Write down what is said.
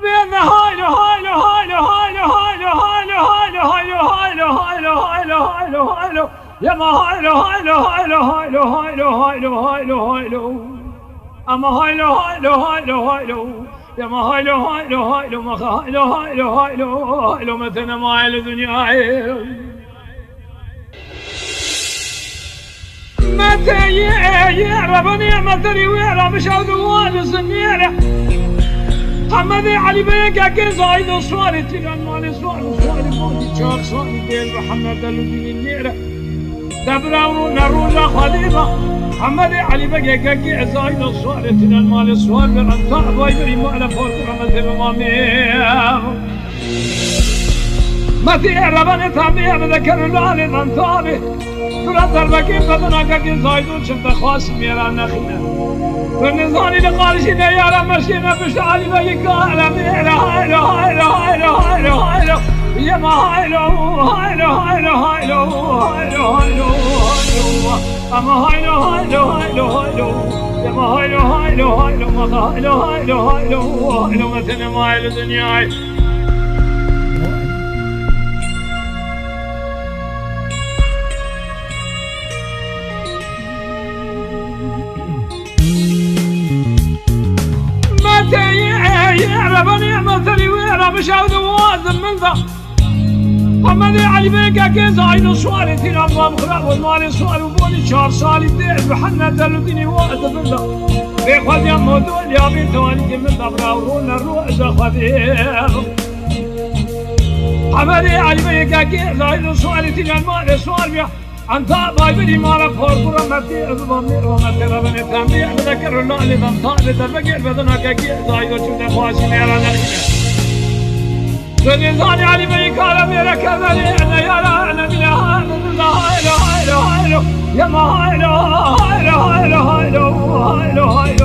بين هايلو هايلو هايلو هايلو هايلو هايلو هايلو هايلو هايلو هايلو هايلو هايلو يا ما هايلو هايلو هايلو هايلو هايلو هايلو هايلو هايلو أما هايلو هايلو هايلو هايلو يا ما هايلو هايلو هايلو ما هايلو هايلو هايلو هايلو مثلا ما هايلو دنيا متى يعرف نعمة ويعرف مشاهد والس النيرة حمدي علي بيك أكيد زايد وصواري تيجان مالي صواري مالي شاف صواري ديل محمد دلودين النيرة دبراون نرولا خليفة حمدي علي بيك أكيد زايد وصواري تيجان مالي صواري برانتا بايبري مالا فورك رمزي بمامي متى يعرف نتابع بذكر الله لنطابي ترى بكيف بدنا كأكيد زايد وشفت خاص ميرا نخينا بالنظام اللي قال شيء يا رب مشينا بشعري بيك على ميرا هايلو هايلو هايلو هايلو هايلو يا ما هايلو هايلو هايلو هايلو هايلو هايلو هايلو أما هايلو هايلو هايلو هايلو يا ما هايلو هايلو هايلو ما هايلو هايلو هايلو هايلو مثل ما هايلو دنياي يعرف نعمة لي ويعرف مشاهد ووازن من ذا حمدي علي بيك أكيد زايد صواري تينا أمام خراب والمالي صواري وبولي شهر صالي دير بحنا دلوديني وقت من ذا بيخوذ يمو دول يا بنت والدي من ذا براورون الرؤز خذير حمدي علي بيك أكيد زايد صواري تينا المالي صواري أنت بايبري مالا فوركورا متي أزبامي ومتي ربني تنبيع بذكر الله لذن طالي تبقير بدنا كاكير زايدو شمنا خواشي ميرا نرجنا فالنظاني علي بيكالا ميرا كذلي أنا يالا أنا من هايلو هايلو هايلو يا ما هايلو هايلو هايلو هايلو هايلو هايلو